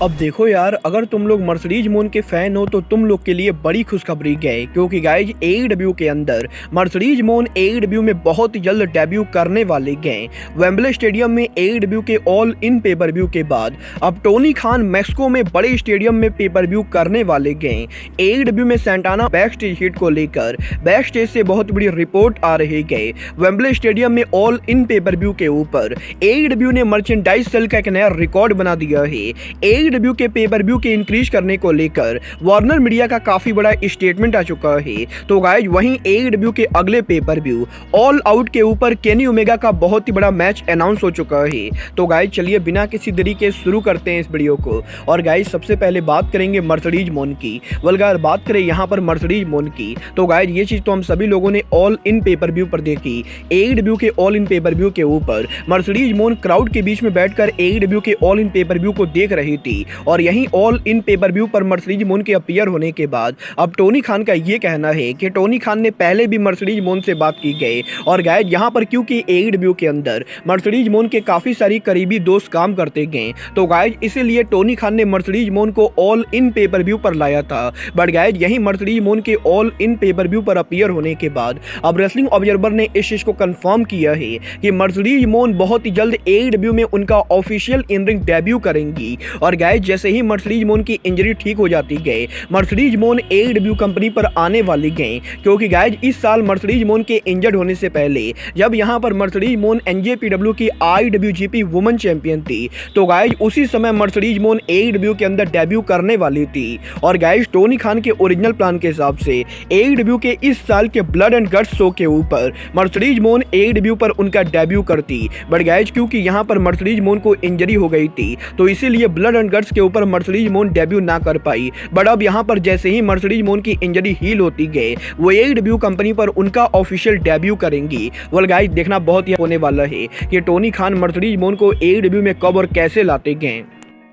अब देखो यार, अगर तुम लोग मर्सिडीज मोन के फैन हो तो तुम लोग के लिए बड़ी खुशखबरी है, क्योंकि गाइज एईडब्ल्यू के अंदर मर्सिडीज मोन एईडब्ल्यू में बहुत ही जल्द डेब्यू करने वाले गए। वेम्बले स्टेडियम में एईडब्ल्यू के ऑल इन पेपर व्यू के बाद अब टोनी खान मैक्सिको में बड़े स्टेडियम में पेपर व्यू करने वाले गए। एईडब्ल्यू में सैंटाना बैक स्टेज हिट को लेकर बैक स्टेज से बहुत बड़ी रिपोर्ट आ रही है। वेम्बले स्टेडियम में ऑल इन पेपर व्यू के ऊपर एईडब्ल्यू ने मर्चेंडाइज सेल का एक नया रिकॉर्ड बना दिया है। एईडब्ल्यू के पेपर व्यू के इंक्रीज करने को लेकर वार्नर मीडिया का काफी बड़ा स्टेटमेंट आ चुका है। तो गाइज वहीं एईडब्ल्यू के अगले पेपर व्यू ऑल आउट के ऊपर केनी ओमेगा का बहुत ही बड़ा मैच अनाउंस हो चुका है। तो गाइज चलिए बिना किसी देरी के शुरू करते हैं इस वीडियो को। और गाइज सबसे पहले बात करेंगे मर्सिडीज मोन की। अगर बात करें यहाँ पर मर्सिडीज मोन की, तो गाइज ये चीज तो हम सभी लोगों ने ऑल इन पेपर व्यू पर देखी। एईडब्ल्यू के ऑल इन पेपर व्यू के ऊपर मर्सिडीज मोन क्राउड के बीच में बैठकर एईडब्ल्यू के ऑल इन पेपर व्यू को देख रही थी। और यहीं ऑल इन पेपर व्यू पर मर्सिडीज मोन के अपीयर होने के बाद अब टोनी खान का ये कहना है कि टोनी खान ने पहले भी मर्सिडीज मोन से बात की गई। और गाइज यहाँ पर क्योंकि एईडब्ल्यू के अंदर मर्सिडीज मोन के काफी सारी करीबी दोस्त काम करते गए, तो गाइज इसीलिए टोनी खान ने मर्सिडीज मोन को ऑल इन पेपर व्यू पर लाया था। बट गाइज यहीं मर्सिडीज मोन के ऑल इन पेपर व्यू पर अपीयर होने के बाद अब रेसलिंग ऑब्जर्वर ने इस चीज को कंफर्म किया है कि मर्सिडीज मोन बहुत ही जल्द एईडब्ल्यू में उनका ऑफिशियल इन रिंग डेब्यू करेंगी। और गाइज जैसे ही मर्सिडीज मोन की इंजरी ठीक हो जाती गई, मर्सिडीज मोन एईडब्ल्यू कंपनी पर आने वाली गई। क्योंकि गाइज इस साल मर्सिडीज मोन के इंजर्ड होने से पहले जब यहां पर मर्सिडीज मोन एनजेपीडब्ल्यू की आईडब्ल्यूजीपी वुमेन चैंपियन थी, तो गाइज उसी समय मर्सिडीज मोन एईडब्ल्यू के अंदर डेब्यू करने वाली थी। और गाइज टोनी खान के ओरिजिनल प्लान के हिसाब से एईडब्ल्यू के इस साल के ब्लड एंड गट्स शो के ऊपर मर्सिडीज मोन एईडब्ल्यू पर उनका डेब्यू करती। बट गाइज क्योंकि यहां पर मर्सिडीज मोन को इंजरी हो गई थी, तो इसीलिए ब्लड एंड गट्स के ऊपर मर्सिडीज मोन डेब्यू ना कर पाई। बट अब यहां पर जैसे ही मर्सिडीज मोन की इंजरी हील होती गई, वो एईडब्ल्यू कंपनी पर उनका ऑफिशियल डेब्यू करेंगी। वेल गाइस देखना बहुत ही होने वाला है कि टोनी खान मर्सिडीज मोन को एईडब्ल्यू में कब और कैसे लाते गए।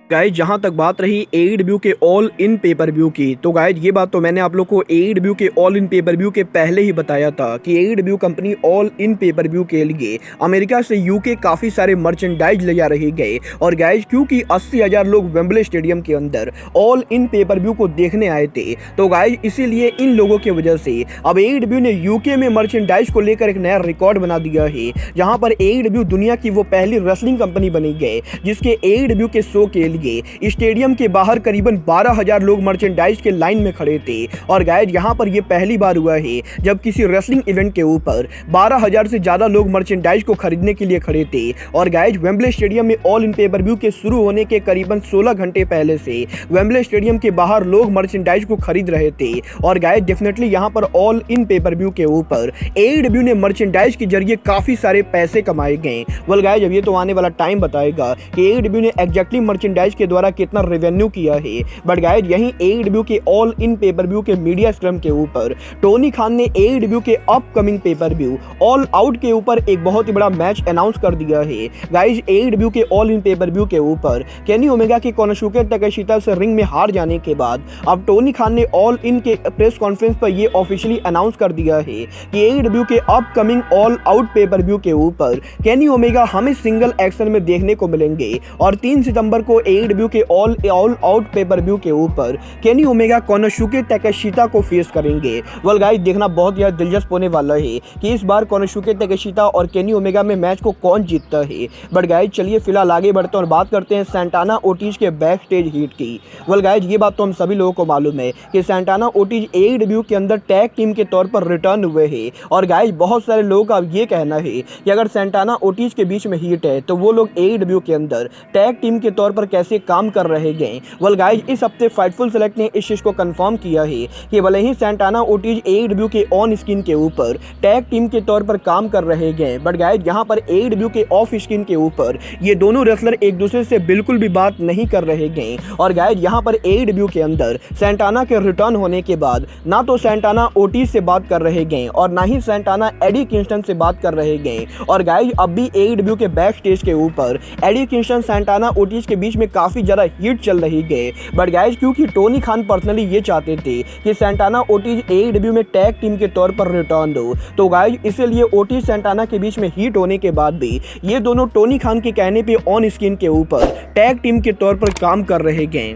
गाइज जहां तक बात रही एईडब्ल्यू के ऑल इन पेपर व्यू की, तो गाइज ये बात तो मैंने आप लोग को एईडब्ल्यू के ऑल इन पेपर व्यू के पहले ही बताया था कि AEW company all in pay per view के लिए अमेरिका से यूके काफी सारे मर्चेंडाइज ले जा रही गए। और गाइज क्योंकि 80,000 लोग वेम्बले स्टेडियम के अंदर ऑल इन पेपर व्यू को देखने आए थे, तो गाइज इसीलिए इन लोगों की वजह से अब एईडब्ल्यू ने यूके में मर्चेंडाइज को लेकर एक नया रिकॉर्ड बना दिया है। जहां पर एईडब्ल्यू दुनिया की वो पहली रेसलिंग कंपनी बनी गई जिसके एईडब्ल्यू के शो के स्टेडियम के बाहर करीबन 12,000 लोग मर्चेंडाइज के लाइन में खड़े थे। और गाइज यहां पर यह पहली बार हुआ है जब किसी रेसलिंग इवेंट के ऊपर 12,000 से ज्यादा लोग मर्चेंडाइज को खरीदने के लिए खड़े थे। और गाइज वेम्बले स्टेडियम में ऑल इन पेपर व्यू के शुरू होने के करीबन 16 घंटे पहले से वेम्बले स्टेडियम के बाहर लोग मर्चेंडाइज को खरीद रहे थे। और गाइज डेफिनेटली यहां पर ऑल इन पेपर व्यू के ऊपर एईडब्ल्यू ने मर्चेंडाइज के जरिए काफी सारे पैसे कमाए गए। वेल गाइज अब ये तो आने वाला टाइम बताएगा कि एईडब्ल्यू ने एग्जैक्टली मर्चेंडाइज के द्वारा कितना रेवेन्यू किया है। बट गाइज यहीं एईडब्ल्यू के ऑल इन पेपर व्यू के मीडिया स्क्रम के ऊपर टोनी खान ने एईडब्ल्यू के upcoming pay per view all out के ऊपर एक बहुत ही बड़ा मैच अनाउंस कर दिया है। गाइज एईडब्ल्यू के ऑल इन पेपर व्यू के ऊपर केनी ओमेगा के कोनोसुके तकाशिता से रिंग में हार जाने के बाद अब टोनी खान ने ऑल इन के प्रेस कॉन्फ्रेंस पर यह ऑफिशियली अनाउंस कर दिया है कि एईडब्ल्यू के upcoming all out pay per view के ऊपर केनी ओमेगा हमें सिंगल एक्शन में देखने को मिलेंगे। और 3 सितंबर को एईडब्ल्यू के ऑल आउट पेपर व्यू के ऊपर केनी ओमेगा कोनोसुके तकाशिता को फेस करेंगे। वेल गाइस देखना बहुत ही दिलचस्प होने वाला है कि इस बार कोनोसुके तकाशिता और केनी ओमेगा में मैच को कौन जीतता है। बट गाइस चलिए फिलहाल आगे बढ़ते हैं और बात करते हैं सैंटाना ओर्टिज के बैक स्टेज हीट की। वेल गाइस ये बात तो हम सभी लोगों को मालूम है कि सैंटाना ओर्टिज एईडब्ल्यू के अंदर टैग टीम के तौर पर रिटर्न हुए हैं। और गाइस बहुत सारे लोगों का ये कहना है कि अगर सैंटाना ओर्टिज के बीच में हीट है तो वो लोग एईडब्ल्यू के अंदर टैग टीम के तौर पर कैसे काम कर रहे गए। वेल गाइज इस हफ्ते फाइटफुल सेलेक्ट ने इस चीज को कंफर्म किया है कि भले ही सैंटाना ओर्टिज एईडब्ल्यू के ऑन स्क्रीन के ऊपर टैग टीम के तौर पर काम कर रहे गए, बट गाइज यहां पर एईडब्ल्यू के ऑफ स्क्रीन के ऊपर ये दोनों रेसलर एक दूसरे से बिल्कुल भी बात नहीं कर रहे गए। और गाइज यहां पर एईडब्ल्यू के अंदर सैंटाना के रिटर्न होने के बाद ना तो सैंटाना ओर्टिज से बात कर रहे गए और ना ही सैंटाना एडी किंगस्टन से बात कर रहे गए। और गाइज अब भी एईडब्ल्यू के बैक स्टेज के ऊपर एडी किंगस्टन सैंटाना ओर्टिज के बीच में काफ़ी ज़्यादा हिट चल रही है। बट गाइज क्योंकि टोनी खान पर्सनली ये चाहते थे कि सैंटाना ओर्टिज AEW में टैग टीम के तौर पर रिटर्न दो, तो गाइज इसीलिए ओर्टिज सैंटाना के बीच में हिट होने के बाद भी ये दोनों टोनी खान के कहने पे ऑन स्क्रीन के ऊपर टैग टीम के तौर पर काम कर रहे हैं।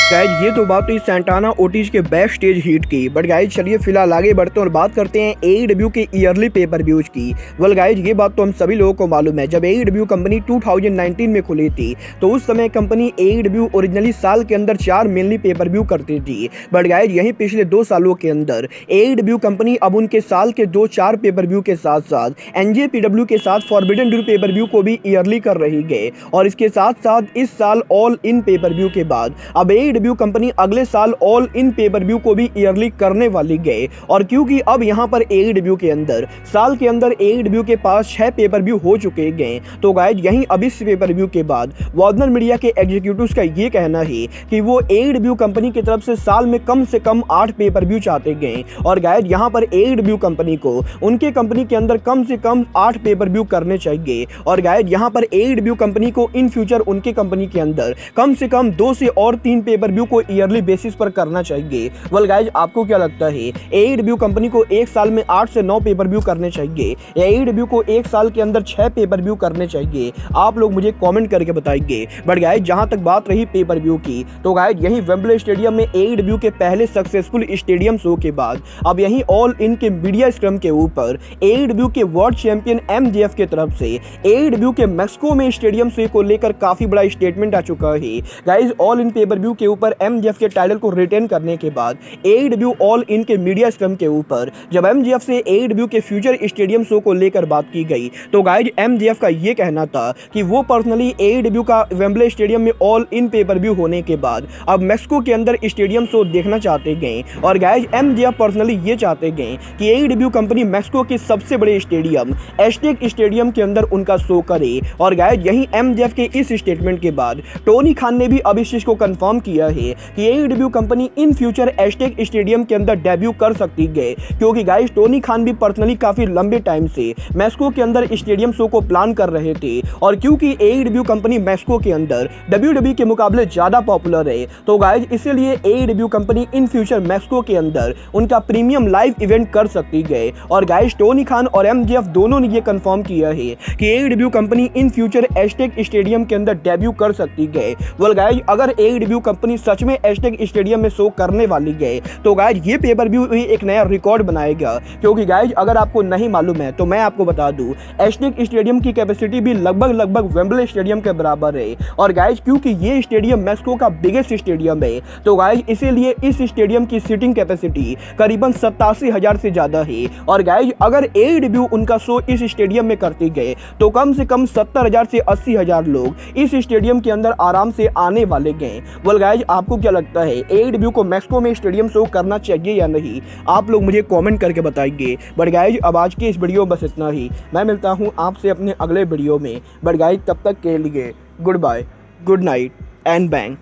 गाइज ये तो बात हुई सैंटाना ओर्टिज के बैक स्टेज हीट की। बट गाइज चलिए फिलहाल आगे बढ़ते हैं और बात करते हैं AEW के ईयरली पेपर व्यूज की। वेल गाइज ये बात तो हम सभी लोगों को मालूम है, जब AEW कंपनी 2019 में खुली थी तो उस समय कंपनी AEW ओरिजिनली साल के अंदर 4 मेनली पेपर व्यू करती थी। बट गाइज यही पिछले 2 सालों के अंदर AEW कंपनी अब उनके साल के 2-4 पेपर व्यू के साथ साथ NJPW के साथ फॉरबिडन डोर पेपर व्यू को भी ईयरली कर रही है। और इसके साथ साथ इस साल ऑल इन पेपर व्यू के बाद अब AEW कंपनी अगले साल ऑल इन पेपर व्यू को भी ईयरली करने वाली है। और क्योंकि अब यहां पर AEW के अंदर साल के अंदर AEW के पास 6 पेपर व्यू हो चुके हैं, तो गाइज यहीं अब इस पेपर व्यू के बाद वार्नर मीडिया के एग्जीक्यूटिव्स का ये कहना है कि वो AEW कंपनी की तरफ से साल में कम से कम 8 पेपर व्यू चाहते हैं। और गाइज यहां पर AEW कंपनी को उनके कंपनी के अंदर कम से कम 8 पेपर व्यू करने चाहिए। और गाइज यहां पर AEW कंपनी को इन फ्यूचर उनके कंपनी के अंदर कम से कम 2 से और 3 पेपर व्यू को ईयरली बेसिस पर करना चाहिए। वेल गाइज आपको क्या लगता है, AEW कंपनी को एक साल में 8 से 9 पेपर व्यू करने चाहिए या AEW को एक साल के अंदर 6 पेपर व्यू करने चाहिए? आप लोग मुझे कमेंट करके बताइए। बट गाइज जहां तक बात रही पेपर व्यू की, तो गाइज यही वेम्बले स्टेडियम में AEW के पहले सक्सेसफुल स्टेडियम शो के बाद अब यही ऑल इन के मीडिया स्क्रम के ऊपर AEW के वर्ल्ड चैंपियन MJF के तरफ से AEW के मैक्सिको में स्टेडियम शो को लेकर काफी बड़ा स्टेटमेंट आ चुका है। Guys all in pay per view के ऊपर MJF के टाइटल को रिटेन करने के बाद AEW ऑल इन के मीडिया स्क्रम के ऊपर जब MJF से AEW के फ्यूचर स्टेडियम शो को लेकर बात की गई, तो गाइज MJF का ये कहना था कि वो पर्सनली AEW का वेम्बले स्टेडियम में ऑल इन पेपर व्यू होने के बाद अब मैक्सिको के अंदर स्टेडियम शो देखना चाहते हैं। और गाइज MJF पर्सनली ये चाहते हैं कि AEW कंपनी मैक्सिको के सबसे बड़े स्टेडियम एस्टेक स्टेडियम के अंदर उनका शो करे। और गाइज यही MJF के इस स्टेटमेंट के बाद टोनी खान ने भी अब इस चीज को कंफर्म किया है कि AEW company in future asterisk stadium के अंदर डेब्यू कर सकती है। क्योंकि गाइस टोनी खान भी पर्सनली काफी लंबे टाइम से मैक्सिको के अंदर स्टेडियम शो को प्लान कर रहे थे। और क्योंकि AEW कंपनी मैक्सिको के अंदर WWE के मुकाबले ज्यादा पॉपुलर है, तो गाइस इसीलिए AEW company in future Mexico के अंदर उनका प्रीमियम लाइव इवेंट कर सकती है। और गाइस टोनी खान और MJF दोनों ने ये कंफर्म किया है कि AEW company in future asterisk stadium के अंदर डेब्यू कर सकती है। वेल गाइस अगर AEW कंपनी सच में एस्टेक स्टेडियम में शो करने वाली है, तो गाइज ये पेपर व्यू भी एक नया रिकॉर्ड बनाएगा। क्योंकि गाइज अगर आपको नहीं मालूम है तो मैं आपको बता दूं, एस्टेक स्टेडियम की कैपेसिटी भी लगभग वेम्बले स्टेडियम के बराबर है। और गाइज क्योंकि ये स्टेडियम मैक्सिको का बिगेस्ट स्टेडियम है, तो गाइज इसीलिए इस स्टेडियम की सीटिंग कैपेसिटी करीबन 87,000 से ज्यादा है। और गाइज अगर AEW उनका शो इस स्टेडियम में करती है, तो कम से कम 70,000 से 80,000 लोग इस स्टेडियम के अंदर आराम से आने वाले हैं। वेल गाइज आपको क्या लगता है, AEW को मैक्सिको में स्टेडियम शो करना चाहिए या नहीं? आप लोग मुझे कमेंट करके बताइए। बट गाइज अब आज के इस वीडियो में बस इतना ही। मैं मिलता हूं आपसे अपने अगले वीडियो में। बट गाइज तब तक के लिए goodbye, good night and bang.